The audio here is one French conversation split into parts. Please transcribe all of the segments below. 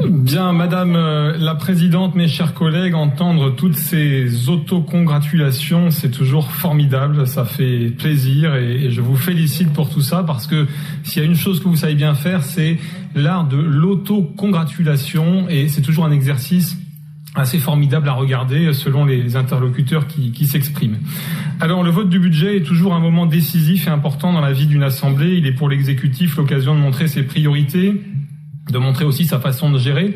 Bien, Madame la Présidente, mes chers collègues, entendre toutes ces autocongratulations, c'est toujours formidable, ça fait plaisir et je vous félicite pour tout ça parce que s'il y a une chose que vous savez bien faire, c'est l'art de l'autocongratulation et c'est toujours un exercice assez formidable à regarder selon les interlocuteurs qui s'expriment. Alors, le vote du budget est toujours un moment décisif et important dans la vie d'une assemblée. Il est pour l'exécutif l'occasion de montrer ses priorités, de montrer aussi sa façon de gérer.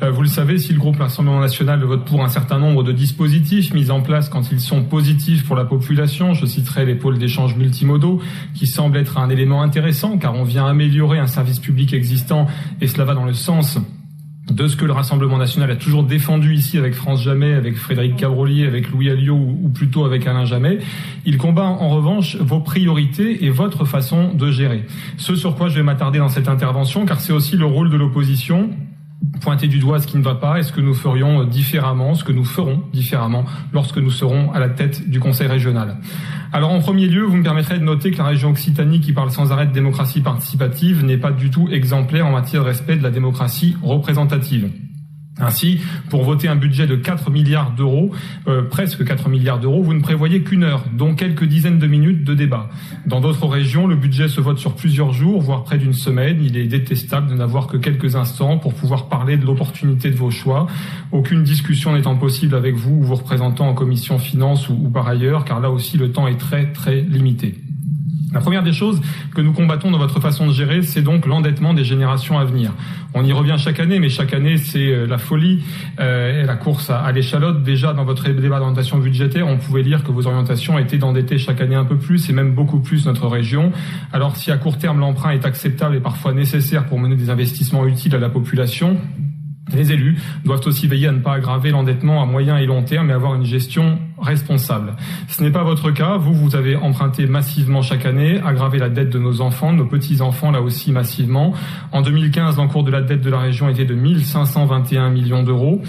Vous le savez, si le groupe Rassemblement National vote pour un certain nombre de dispositifs mis en place quand ils sont positifs pour la population, je citerai les pôles d'échange multimodaux qui semblent être un élément intéressant car on vient améliorer un service public existant et cela va dans le sens de ce que le Rassemblement National a toujours défendu ici avec France Jamais, avec Frédéric Cabrolier, avec Louis Alliot ou plutôt avec Alain Jamet. Il combat en revanche vos priorités et votre façon de gérer. Ce sur quoi je vais m'attarder dans cette intervention, car c'est aussi le rôle de l'opposition. Pointer du doigt ce qui ne va pas et ce que nous ferions différemment, ce que nous ferons différemment lorsque nous serons à la tête du Conseil régional. Alors en premier lieu, vous me permettrez de noter que la région Occitanie, qui parle sans arrêt de démocratie participative, n'est pas du tout exemplaire en matière de respect de la démocratie représentative. Ainsi, pour voter un budget de 4 milliards d'euros, presque 4 milliards d'euros, vous ne prévoyez qu'une heure, dont quelques dizaines de minutes de débat. Dans d'autres régions, le budget se vote sur plusieurs jours, voire près d'une semaine. Il est détestable de n'avoir que quelques instants pour pouvoir parler de l'opportunité de vos choix. Aucune discussion n'étant possible avec vous ou vos représentants en commission finance ou par ailleurs, car là aussi le temps est très très limité. La première des choses que nous combattons dans votre façon de gérer, c'est donc l'endettement des générations à venir. On y revient chaque année, mais chaque année, c'est la folie et la course à l'échalote. Déjà, dans votre débat d'orientation budgétaire, on pouvait lire que vos orientations étaient d'endetter chaque année un peu plus et même beaucoup plus notre région. Alors, si à court terme, l'emprunt est acceptable et parfois nécessaire pour mener des investissements utiles à la population, les élus doivent aussi veiller à ne pas aggraver l'endettement à moyen et long terme et avoir une gestion responsable. Ce n'est pas votre cas. Vous avez emprunté massivement chaque année, aggravé la dette de nos enfants, de nos petits-enfants là aussi massivement. En 2015, l'encours de la dette de la région était de 1521 millions d'euros.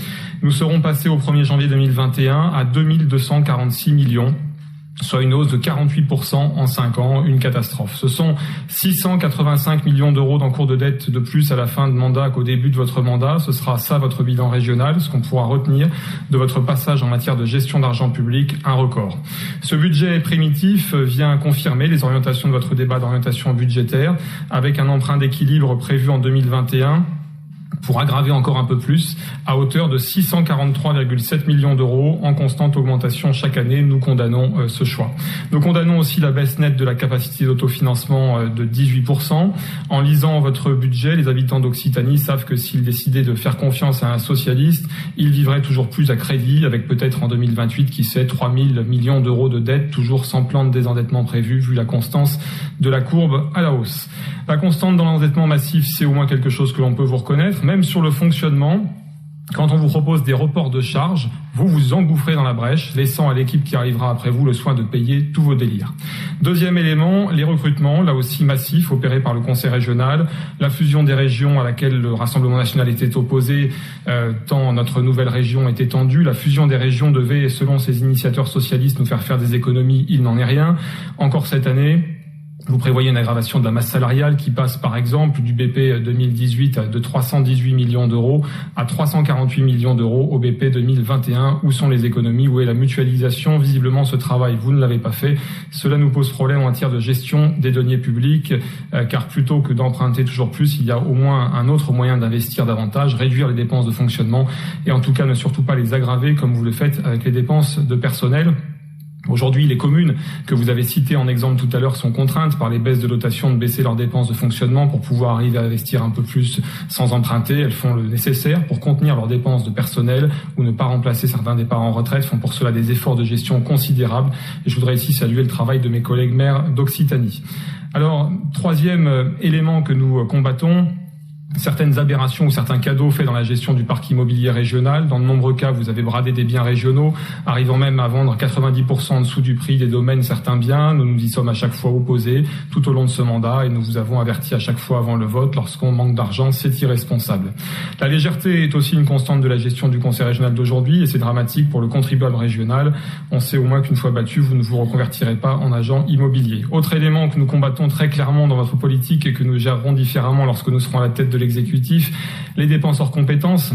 Nous serons passés au 1er janvier 2021 à 2246 millions. Soit une hausse de 48% en 5 ans, une catastrophe. Ce sont 685 millions d'euros d'encours de dette de plus à la fin de mandat qu'au début de votre mandat. Ce sera ça votre bilan régional, ce qu'on pourra retenir de votre passage en matière de gestion d'argent public, un record. Ce budget primitif vient confirmer les orientations de votre débat d'orientation budgétaire avec un emprunt d'équilibre prévu en 2021. Pour aggraver encore un peu plus, à hauteur de 643,7 millions d'euros en constante augmentation chaque année. Nous condamnons ce choix. Nous condamnons aussi la baisse nette de la capacité d'autofinancement de 18%. En lisant votre budget, les habitants d'Occitanie savent que s'ils décidaient de faire confiance à un socialiste, ils vivraient toujours plus à crédit, avec peut-être en 2028, qui sait, 3 000 millions d'euros de dette, toujours sans plan de désendettement prévu, vu la constance de la courbe à la hausse. La constante dans l'endettement massif, c'est au moins quelque chose que l'on peut vous reconnaître. Même sur le fonctionnement, quand on vous propose des reports de charges, vous vous engouffrez dans la brèche, laissant à l'équipe qui arrivera après vous le soin de payer tous vos délires. Deuxième élément, les recrutements, là aussi massifs, opérés par le Conseil régional. La fusion des régions à laquelle le Rassemblement national était opposé, tant notre nouvelle région est étendue. La fusion des régions devait, selon ces initiateurs socialistes, nous faire des économies. Il n'en est rien. Encore cette année, vous prévoyez une aggravation de la masse salariale qui passe par exemple du BP 2018 de 318 millions d'euros à 348 millions d'euros au BP 2021. Où sont les économies? Où est la mutualisation? Visiblement ce travail, vous ne l'avez pas fait. Cela nous pose problème en matière de gestion des deniers publics, car plutôt que d'emprunter toujours plus, il y a au moins un autre moyen d'investir davantage, réduire les dépenses de fonctionnement et en tout cas ne surtout pas les aggraver comme vous le faites avec les dépenses de personnel. Aujourd'hui, les communes que vous avez citées en exemple tout à l'heure sont contraintes par les baisses de dotation de baisser leurs dépenses de fonctionnement pour pouvoir arriver à investir un peu plus sans emprunter. Elles font le nécessaire pour contenir leurs dépenses de personnel ou ne pas remplacer certains départs en retraite, font pour cela des efforts de gestion considérables. Et je voudrais ici saluer le travail de mes collègues maires d'Occitanie. Alors, troisième élément que nous combattons, certaines aberrations ou certains cadeaux faits dans la gestion du parc immobilier régional. Dans de nombreux cas, vous avez bradé des biens régionaux, arrivant même à vendre 90% en dessous du prix des domaines certains biens. Nous nous y sommes à chaque fois opposés tout au long de ce mandat et nous vous avons averti à chaque fois avant le vote, lorsqu'on manque d'argent, c'est irresponsable. La légèreté est aussi une constante de la gestion du Conseil régional d'aujourd'hui et c'est dramatique pour le contribuable régional. On sait au moins qu'une fois battu, vous ne vous reconvertirez pas en agent immobilier. Autre élément que nous combattons très clairement dans votre politique et que nous gérerons différemment lorsque nous serons à la tête de l'exécutif, les dépenses hors compétences.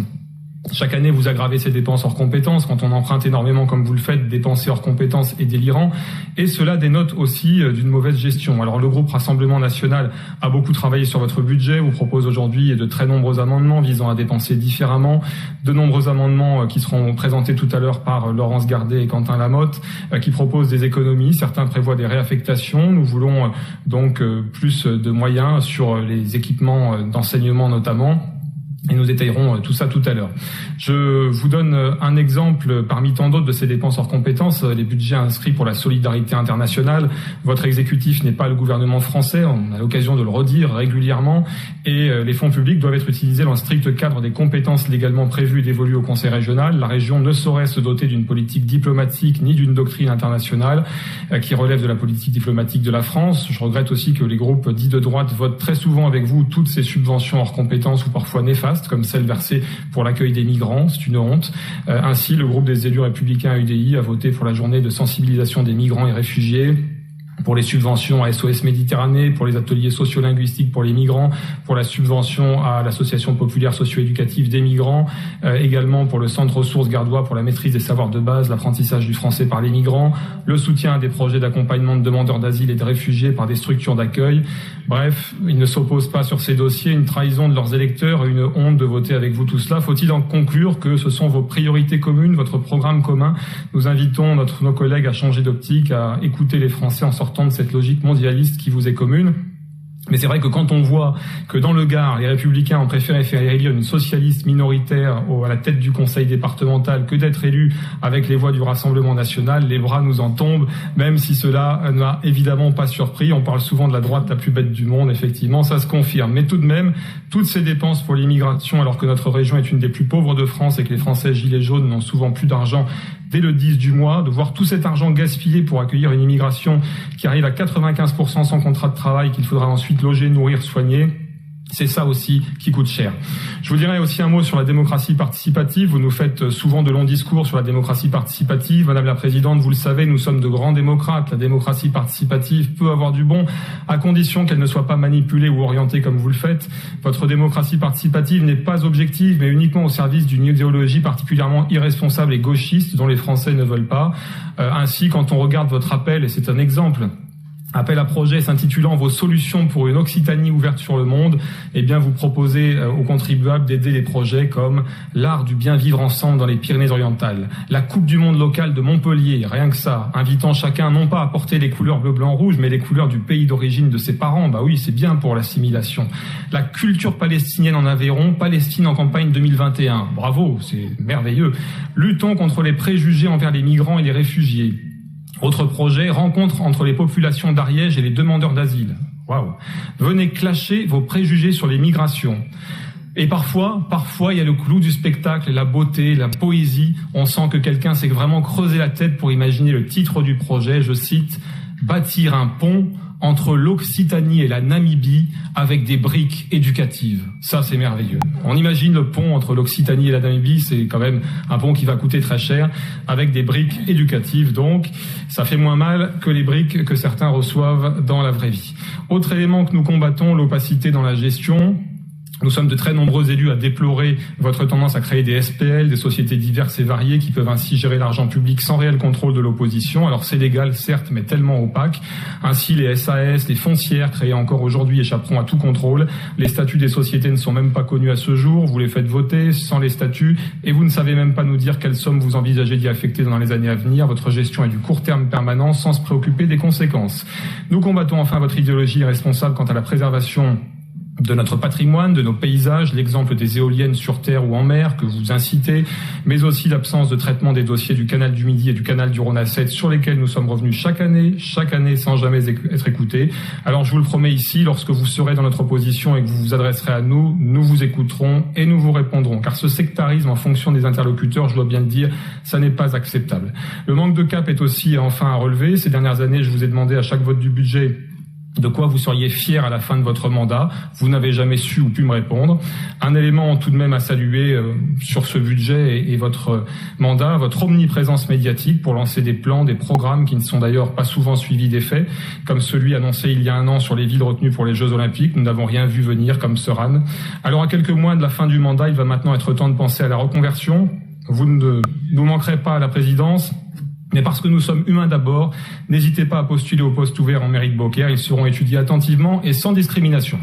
Chaque année, vous aggravez ces dépenses hors compétences. Quand on emprunte énormément comme vous le faites, dépenser hors compétences est délirant. Et cela dénote aussi d'une mauvaise gestion. Alors le groupe Rassemblement National a beaucoup travaillé sur votre budget, vous propose aujourd'hui de très nombreux amendements visant à dépenser différemment. De nombreux amendements qui seront présentés tout à l'heure par Laurence Gardet et Quentin Lamotte, qui proposent des économies. Certains prévoient des réaffectations. Nous voulons donc plus de moyens sur les équipements d'enseignement notamment. Et nous détaillerons tout ça tout à l'heure. Je vous donne un exemple parmi tant d'autres de ces dépenses hors compétences, les budgets inscrits pour la solidarité internationale. Votre exécutif n'est pas le gouvernement français, on a l'occasion de le redire régulièrement, et les fonds publics doivent être utilisés dans le strict cadre des compétences légalement prévues et dévolues au Conseil régional. La région ne saurait se doter d'une politique diplomatique ni d'une doctrine internationale qui relève de la politique diplomatique de la France. Je regrette aussi que les groupes dits de droite votent très souvent avec vous toutes ces subventions hors compétences ou parfois néfastes, comme celle versée pour l'accueil des migrants, c'est une honte. Ainsi, le groupe des élus républicains UDI a voté pour la journée de sensibilisation des migrants et réfugiés, pour les subventions à SOS Méditerranée, pour les ateliers sociolinguistiques pour les migrants, pour la subvention à l'association populaire socio-éducative des migrants, également pour le centre ressources gardois pour la maîtrise des savoirs de base, l'apprentissage du français par les migrants, le soutien à des projets d'accompagnement de demandeurs d'asile et de réfugiés par des structures d'accueil. Bref, ils ne s'opposent pas sur ces dossiers, une trahison de leurs électeurs et une honte de voter avec vous tout cela. Faut-il en conclure que ce sont vos priorités communes, votre programme commun? Nous invitons nos collègues à changer d'optique, à écouter les Français en sortant de cette logique mondialiste qui vous est commune. Mais c'est vrai que quand on voit que dans le Gard, les Républicains ont préféré faire élire une socialiste minoritaire à la tête du conseil départemental que d'être élu avec les voix du Rassemblement National, les bras nous en tombent, même si cela n'a évidemment pas surpris. On parle souvent de la droite la plus bête du monde, effectivement, ça se confirme. Mais tout de même, toutes ces dépenses pour l'immigration, alors que notre région est une des plus pauvres de France et que les Français gilets jaunes n'ont souvent plus d'argent dès le 10 du mois, de voir tout cet argent gaspillé pour accueillir une immigration qui arrive à 95% sans contrat de travail, qu'il faudra ensuite loger, nourrir, soigner, c'est ça aussi qui coûte cher. Je vous dirais aussi un mot sur la démocratie participative. Vous nous faites souvent de longs discours sur la démocratie participative. Madame la Présidente, vous le savez, nous sommes de grands démocrates. La démocratie participative peut avoir du bon, à condition qu'elle ne soit pas manipulée ou orientée comme vous le faites. Votre démocratie participative n'est pas objective, mais uniquement au service d'une idéologie particulièrement irresponsable et gauchiste dont les Français ne veulent pas. Ainsi, quand on regarde votre appel, et c'est un exemple, appel à projet s'intitulant « Vos solutions pour une Occitanie ouverte sur le monde », eh bien, vous proposez aux contribuables d'aider les projets comme l'art du bien vivre ensemble dans les Pyrénées-Orientales, la Coupe du monde locale de Montpellier, rien que ça, invitant chacun non pas à porter les couleurs bleu, blanc, rouge, mais les couleurs du pays d'origine de ses parents. Bah oui, c'est bien pour l'assimilation. La culture palestinienne en Aveyron, Palestine en campagne 2021. Bravo, c'est merveilleux. Luttons contre les préjugés envers les migrants et les réfugiés. Autre projet, rencontre entre les populations d'Ariège et les demandeurs d'asile. Waouh. Venez clasher vos préjugés sur les migrations. Et parfois, il y a le clou du spectacle, la beauté, la poésie. On sent que quelqu'un s'est vraiment creusé la tête pour imaginer le titre du projet. Je cite, « Bâtir un pont entre l'Occitanie et la Namibie avec des briques éducatives ». Ça, c'est merveilleux. On imagine le pont entre l'Occitanie et la Namibie, c'est quand même un pont qui va coûter très cher, avec des briques éducatives. Donc, ça fait moins mal que les briques que certains reçoivent dans la vraie vie. Autre élément que nous combattons, l'opacité dans la gestion. Nous sommes de très nombreux élus à déplorer votre tendance à créer des SPL, des sociétés diverses et variées qui peuvent ainsi gérer l'argent public sans réel contrôle de l'opposition. Alors c'est légal, certes, mais tellement opaque. Ainsi, les SAS, les foncières créées encore aujourd'hui échapperont à tout contrôle. Les statuts des sociétés ne sont même pas connus à ce jour. Vous les faites voter sans les statuts et vous ne savez même pas nous dire quelles sommes vous envisagez d'y affecter dans les années à venir. Votre gestion est du court terme permanent sans se préoccuper des conséquences. Nous combattons enfin votre idéologie irresponsable quant à la préservation de notre patrimoine, de nos paysages, l'exemple des éoliennes sur terre ou en mer que vous incitez, mais aussi l'absence de traitement des dossiers du canal du Midi et du canal du Rhône à 7 sur lesquels nous sommes revenus chaque année sans jamais être écoutés. Alors je vous le promets ici, lorsque vous serez dans notre opposition et que vous vous adresserez à nous, nous vous écouterons et nous vous répondrons, car ce sectarisme en fonction des interlocuteurs, je dois bien le dire, ça n'est pas acceptable. Le manque de cap est aussi enfin à relever. Ces dernières années, je vous ai demandé à chaque vote du budget de quoi vous seriez fier à la fin de votre mandat. Vous n'avez jamais su ou pu me répondre. Un élément tout de même à saluer sur ce budget et votre mandat, votre omniprésence médiatique pour lancer des plans, des programmes qui ne sont d'ailleurs pas souvent suivis des faits, comme celui annoncé il y a un an sur les villes retenues pour les Jeux Olympiques. Nous n'avons rien vu venir comme Seran. Alors à quelques mois de la fin du mandat, il va maintenant être temps de penser à la reconversion. Vous ne nous manquerez pas à la présidence. Mais parce que nous sommes humains d'abord, n'hésitez pas à postuler aux postes ouverts en mairie de Beaucaire. Ils seront étudiés attentivement et sans discrimination.